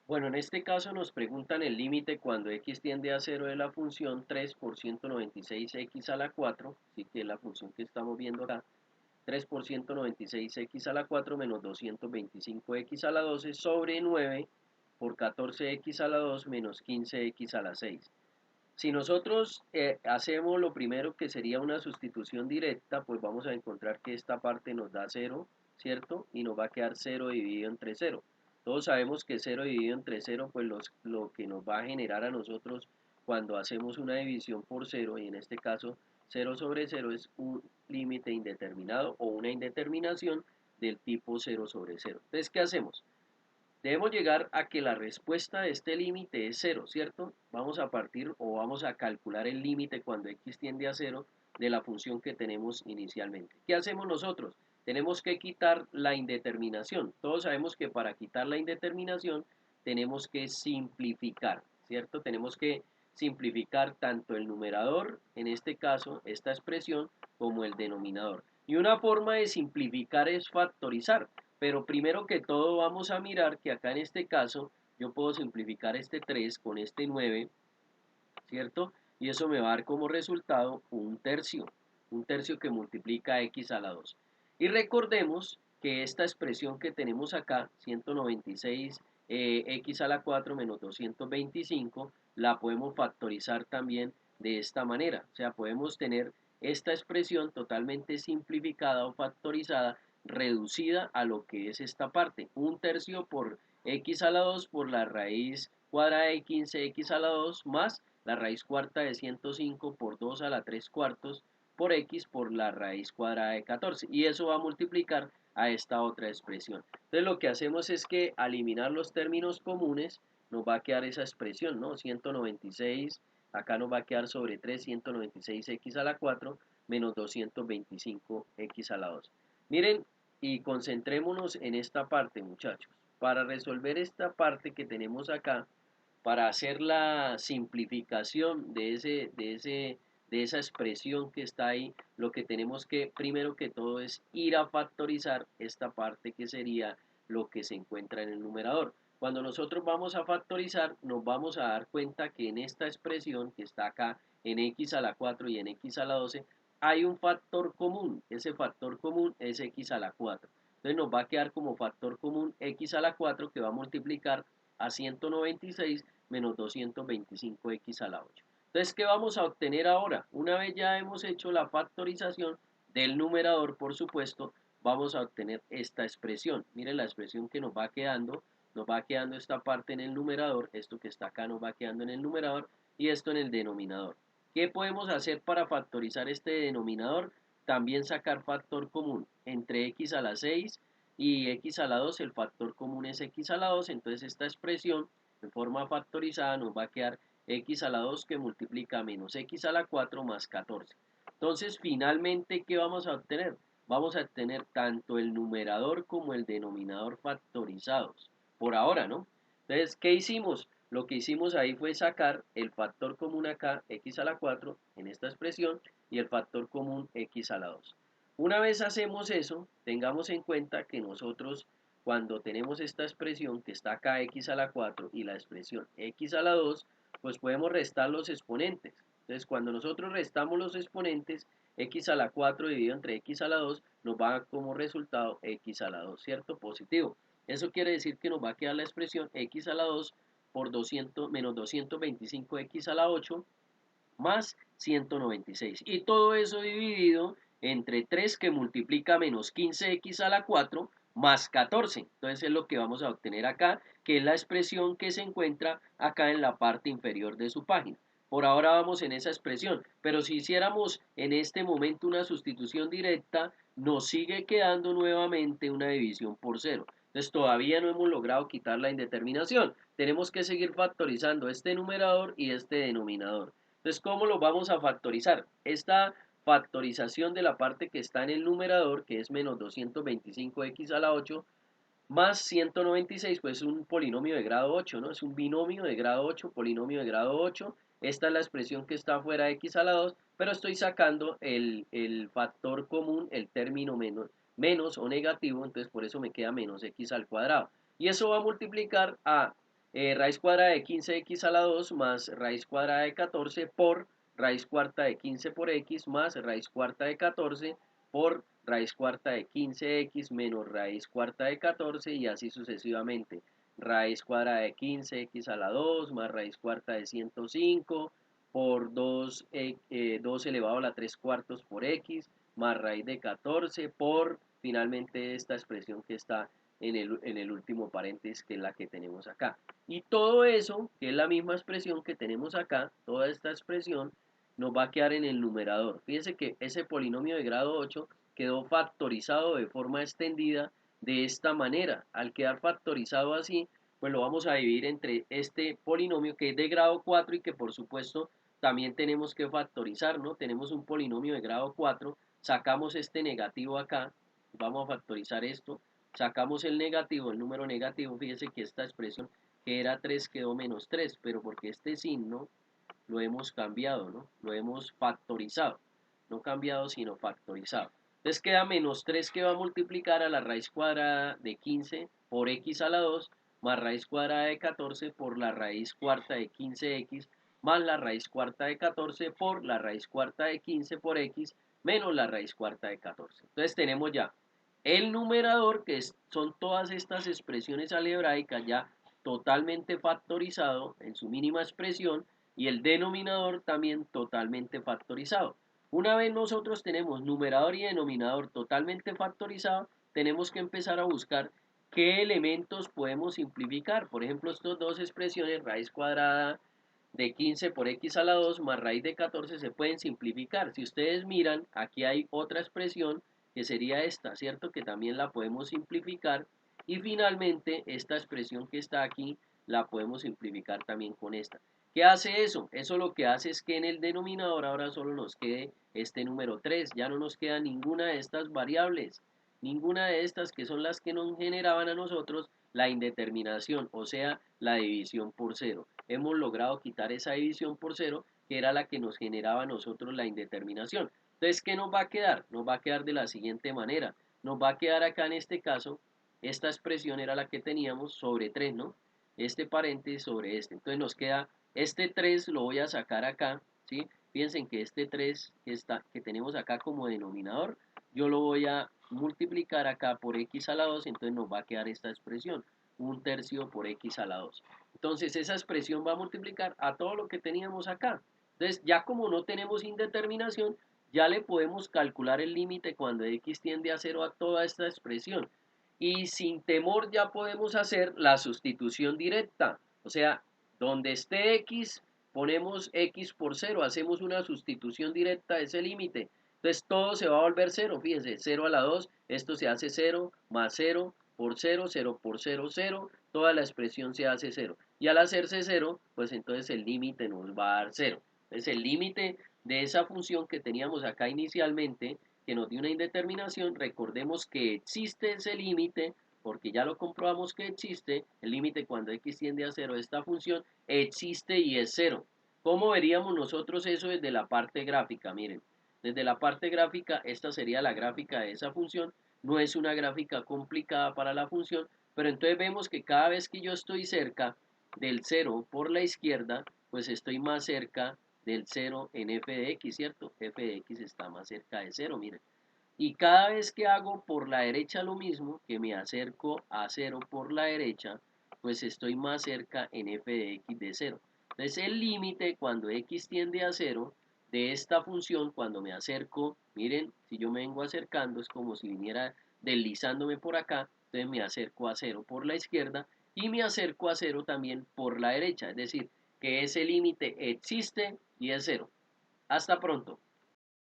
Bueno, en este caso nos preguntan el límite cuando x tiende a cero de la función 3 por 196x a la 4, así que es la función que estamos viendo acá, 3 por 196x a la 4 menos 225x a la 12 sobre 9 por 14x a la 2 menos 15x a la 6. Si nosotros hacemos lo primero que sería una sustitución directa, pues vamos a encontrar que esta parte nos da cero, ¿cierto? Y nos va a quedar cero dividido entre cero. Todos sabemos que cero dividido entre cero, pues lo que nos va a generar a nosotros cuando hacemos una división por cero, y en este caso cero sobre cero es un límite indeterminado o una indeterminación del tipo cero sobre cero. Entonces, ¿qué hacemos? Debemos llegar a que la respuesta de este límite es cero, ¿cierto? Vamos a partir o vamos a calcular el límite cuando x tiende a cero de la función que tenemos inicialmente. ¿Qué hacemos nosotros? Tenemos que quitar la indeterminación. Todos sabemos que para quitar la indeterminación tenemos que simplificar, ¿cierto? Tenemos que simplificar tanto el numerador, en este caso, esta expresión, como el denominador. Y una forma de simplificar es factorizar. Pero primero que todo vamos a mirar que acá en este caso yo puedo simplificar este 3 con este 9, ¿cierto? Y eso me va a dar como resultado un tercio que multiplica x a la 2. Y recordemos que esta expresión que tenemos acá, 196 x a la 4 menos 225, la podemos factorizar también de esta manera. O sea, podemos tener esta expresión totalmente simplificada o factorizada, reducida a lo que es esta parte. Un tercio por x a la 2 por la raíz cuadrada de 15x a la 2 más la raíz cuarta de 105 por 2 a la 3 cuartos por x por la raíz cuadrada de 14. Y eso va a multiplicar a esta otra expresión. Entonces lo que hacemos es que al eliminar los términos comunes nos va a quedar esa expresión, ¿no? 196, acá nos va a quedar sobre 3, 196x a la 4 menos 225x a la 2. Miren, y concentrémonos en esta parte, muchachos. Para resolver esta parte que tenemos acá, para hacer la simplificación de esa expresión que está ahí, lo que tenemos que, primero que todo, es ir a factorizar esta parte que sería lo que se encuentra en el numerador. Cuando nosotros vamos a factorizar, nos vamos a dar cuenta que en esta expresión que está acá, en x a la 4 y en x a la 12, hay un factor común. Ese factor común es x a la 4. Entonces nos va a quedar como factor común x a la 4 que va a multiplicar a 196 menos 225x a la 8. Entonces, ¿qué vamos a obtener ahora? Una vez ya hemos hecho la factorización del numerador, por supuesto, vamos a obtener esta expresión. Miren la expresión que nos va quedando esta parte en el numerador, esto que está acá nos va quedando en el numerador y esto en el denominador. ¿Qué podemos hacer para factorizar este denominador? También sacar factor común entre x a la 6 y x a la 2, el factor común es x a la 2, entonces esta expresión en forma factorizada nos va a quedar x a la 2 que multiplica menos x a la 4 más 14. Entonces, finalmente, ¿qué vamos a obtener? Vamos a obtener tanto el numerador como el denominador factorizados. Por ahora, ¿no? Entonces, ¿qué hicimos? Lo que hicimos ahí fue sacar el factor común acá, x a la 4, en esta expresión, y el factor común x a la 2. Una vez hacemos eso, tengamos en cuenta que nosotros cuando tenemos esta expresión que está acá x a la 4 y la expresión x a la 2, pues podemos restar los exponentes. Entonces, cuando nosotros restamos los exponentes, x a la 4 dividido entre x a la 2 nos va como resultado x a la 2, ¿cierto? Positivo. Eso quiere decir que nos va a quedar la expresión x a la 2 por 200 menos 225x a la 8 más 196. Y todo eso dividido entre 3 que multiplica menos 15x a la 4 más 14. Entonces es lo que vamos a obtener acá, que es la expresión que se encuentra acá en la parte inferior de su página. Por ahora vamos en esa expresión, pero si hiciéramos en este momento una sustitución directa, nos sigue quedando nuevamente una división por cero. Entonces todavía no hemos logrado quitar la indeterminación. Tenemos que seguir factorizando este numerador y este denominador. Entonces, ¿cómo lo vamos a factorizar? Esta factorización de la parte que está en el numerador, que es menos 225x a la 8, más 196, pues es un polinomio de grado 8, ¿no? Es un binomio de grado 8, polinomio de grado 8. Esta es la expresión que está fuera de x a la 2, pero estoy sacando el factor común, el término menos o negativo, entonces por eso me queda menos x al cuadrado. Y eso va a multiplicar a raíz cuadrada de 15x a la 2 más raíz cuadrada de 14 por raíz cuarta de 15 por x más raíz cuarta de 14 por raíz cuarta de 15x menos raíz cuarta de 14 y así sucesivamente. Raíz cuadrada de 15x a la 2 más raíz cuarta de 105 por 2 elevado a la 3 cuartos por x más raíz de 14 por finalmente esta expresión que está en el último paréntesis, que es la que tenemos acá. Y todo eso, que es la misma expresión que tenemos acá, toda esta expresión, nos va a quedar en el numerador. Fíjense que ese polinomio de grado 8 quedó factorizado de forma extendida de esta manera. Al quedar factorizado así, pues lo vamos a dividir entre este polinomio que es de grado 4 y que por supuesto también tenemos que factorizar, ¿no? Tenemos un polinomio de grado 4, sacamos este negativo acá, vamos a factorizar esto, sacamos el negativo, el número negativo, fíjense que esta expresión que era 3 quedó menos 3, pero porque este signo lo hemos cambiado, ¿no? Lo hemos factorizado, no cambiado sino factorizado. Entonces queda menos 3 que va a multiplicar a la raíz cuadrada de 15 por x a la 2 más raíz cuadrada de 14 por la raíz cuarta de 15x más la raíz cuarta de 14 por la raíz cuarta de 15 por x menos la raíz cuarta de 14. Entonces tenemos ya el numerador, que son todas estas expresiones algebraicas ya totalmente factorizado en su mínima expresión, y el denominador también totalmente factorizado. Una vez nosotros tenemos numerador y denominador totalmente factorizado, tenemos que empezar a buscar qué elementos podemos simplificar. Por ejemplo, estas dos expresiones, raíz cuadrada de 15 por x a la 2 más raíz de 14 se pueden simplificar. Si ustedes miran, aquí hay otra expresión que sería esta, ¿cierto? Que también la podemos simplificar. Y finalmente, esta expresión que está aquí, la podemos simplificar también con esta. ¿Qué hace eso? Eso lo que hace es que en el denominador ahora solo nos quede este número 3. Ya no nos queda ninguna de estas variables. Ninguna de estas que son las que nos generaban a nosotros la indeterminación, o sea, la división por cero. Hemos logrado quitar esa división por cero, que era la que nos generaba a nosotros la indeterminación. Entonces, ¿qué nos va a quedar? Nos va a quedar de la siguiente manera. Nos va a quedar acá en este caso, esta expresión era la que teníamos sobre 3, ¿no? Este paréntesis sobre este. Entonces nos queda este 3, lo voy a sacar acá, ¿sí? Piensen que este 3 que tenemos acá como denominador, yo lo voy a multiplicar acá por x a la 2, entonces nos va a quedar esta expresión, 1/3 por x a la 2. Entonces esa expresión va a multiplicar a todo lo que teníamos acá. Entonces ya como no tenemos indeterminación, ya le podemos calcular el límite cuando x tiende a 0 a toda esta expresión. Y sin temor ya podemos hacer la sustitución directa. O sea, donde esté x, ponemos x por 0, hacemos una sustitución directa de ese límite. Entonces todo se va a volver 0, fíjense, 0 a la 2, esto se hace 0, más 0 por 0, 0 por 0, 0, toda la expresión se hace 0. Y al hacerse 0, pues entonces el límite nos va a dar 0. Entonces el límite de esa función que teníamos acá inicialmente, que nos dio una indeterminación, recordemos que existe ese límite, porque ya lo comprobamos que existe, el límite cuando x tiende a 0 de esta función, existe y es 0. ¿Cómo veríamos nosotros eso desde la parte gráfica? Miren, desde la parte gráfica, esta sería la gráfica de esa función, no es una gráfica complicada para la función, pero entonces vemos que cada vez que yo estoy cerca del 0 por la izquierda, pues estoy más cerca del 0 en f de x, ¿cierto? F de x está más cerca de 0, miren. Y cada vez que hago por la derecha lo mismo, que me acerco a 0 por la derecha, pues estoy más cerca en f de x de 0. Entonces el límite cuando x tiende a 0 de esta función, cuando me acerco, miren, si yo me vengo acercando, es como si viniera deslizándome por acá, entonces me acerco a 0 por la izquierda y me acerco a 0 también por la derecha, es decir, que ese límite existe y es 0. Hasta pronto.